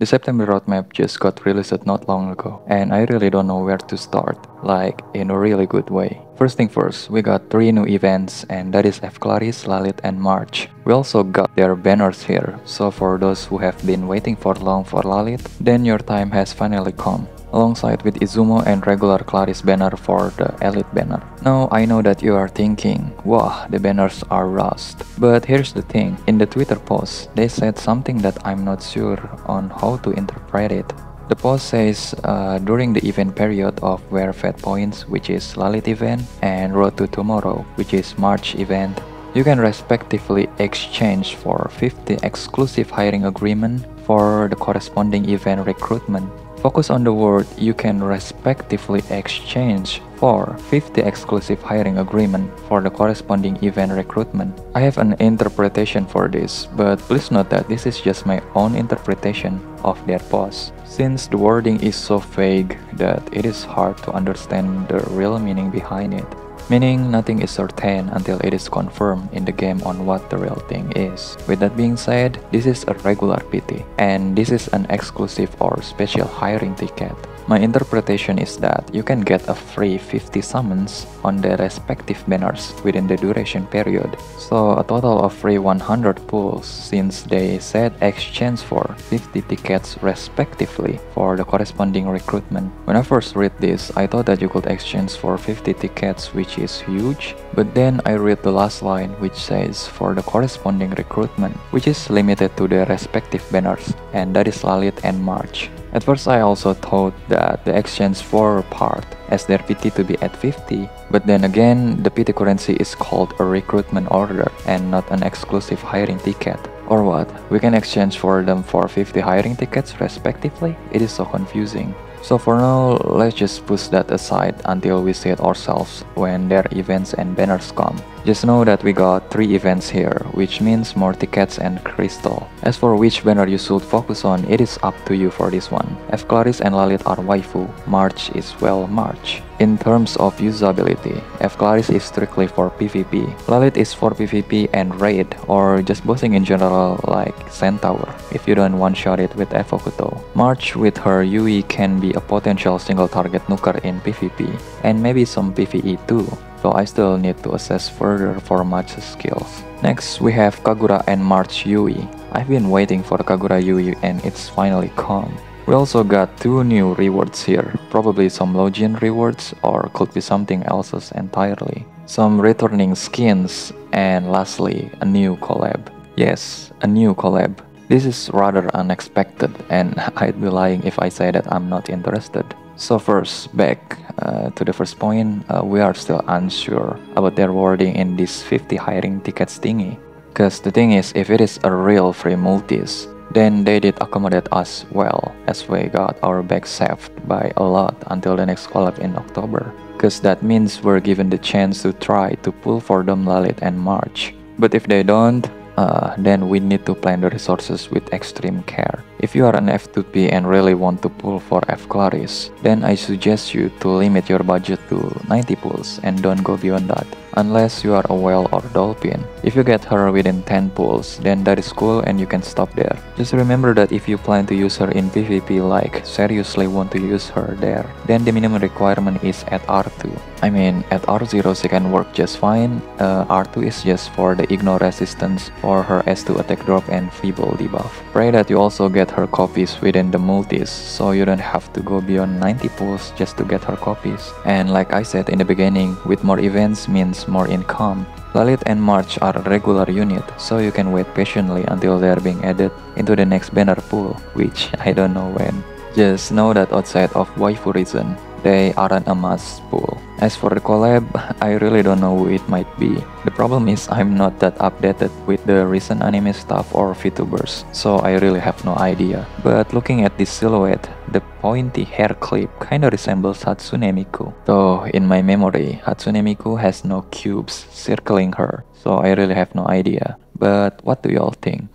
The September roadmap just got released not long ago, and I really don't know where to start, like in a really good way. First thing first, we got 3 new events, and that is F-Claris, Lalit, and March. We also got their banners here, so for those who have been waiting for long for Lalit, then your time has finally come. Alongside with Izumo and regular Claris banner for the Elite banner. Now I know that you are thinking, wow, the banners are rust. But here's the thing, in the Twitter post, they said something that I'm not sure on how to interpret it. The post says, during the event period of Wear Fat Points, which is Lalit event, and Road to Tomorrow, which is March event, you can respectively exchange for 50 exclusive hiring agreement for the corresponding event recruitment. Focus on the word you can respectively exchange for 50 exclusive hiring agreement for the corresponding event recruitment. I have an interpretation for this, but please note that this is just my own interpretation of their post, since the wording is so vague that it is hard to understand the real meaning behind it. Meaning nothing is certain until it is confirmed in the game on what the real thing is. With that being said, this is a regular PT, and this is an exclusive or special hiring ticket. My interpretation is that you can get a free 50 summons on the respective banners within the duration period. So a total of free 100 pulls, since they said exchange for 50 tickets respectively for the corresponding recruitment. When I first read this, I thought that you could exchange for 50 tickets, which is huge. But then I read the last line, which says for the corresponding recruitment, which is limited to the respective banners, and that is Lalit and March. At first I also thought that the exchange for part as their PT to be at 50, but then again the PT currency is called a recruitment order and not an exclusive hiring ticket. Or what? We can exchange for them for 50 hiring tickets respectively? It is so confusing. So for now, let's just push that aside until we see it ourselves when their events and banners come. Just know that we got 3 events here, which means more tickets and crystal. As for which banner you should focus on, it is up to you for this one. F-Claris and Lalit are waifu, March is well March. In terms of usability, F-Claris is strictly for PvP, Lalit is for PvP and raid, or just bossing in general like Centaur, if you don't one-shot it with Evokuto. March with her Yui can be a potential single target nuker in PvP, and maybe some PvE too, though I still need to assess further for March's skills. Next, we have Kagura and March Yui. I've been waiting for Kagura Yui and it's finally come. We also got 2 new rewards here, probably some Logian rewards or could be something else entirely. Some returning skins, and lastly, a new collab. Yes, a new collab. This is rather unexpected, and I'd be lying if I say that I'm not interested. So first, back to the first point, we are still unsure about their wording in this 50 hiring tickets thingy. Cause the thing is, if it is a real free multis, then they did accommodate us well, as we got our back saved by a lot until the next collab in October. Cause that means we're given the chance to try to pull for them Lalit and March. But if they don't, then we need to plan the resources with extreme care. If you are an F2P and really want to pull for F-Claris, then I suggest you to limit your budget to 90 pulls and don't go beyond that, unless you are a whale or dolphin. If you get her within 10 pulls, then that is cool and you can stop there. Just remember that if you plan to use her in PvP, like seriously want to use her there, then the minimum requirement is at R2. I mean, at R0 she can work just fine. R2 is just for the ignore resistance for her S2 attack drop and feeble debuff. Pray that you also get her copies within the multis, so you don't have to go beyond 90 pulls just to get her copies. And like I said in the beginning, with more events means more income. Lalit and March are a regular unit, so you can wait patiently until they are being added into the next banner pool, which I don't know when. Just know that outside of waifu reason, they aren't a must pool. As for the collab, I really don't know who it might be. The problem is I'm not that updated with the recent anime stuff or VTubers, so I really have no idea. But looking at this silhouette, the pointy hair clip kinda resembles Hatsune Miku. Though in my memory, Hatsune Miku has no cubes circling her, so I really have no idea. But what do y'all think?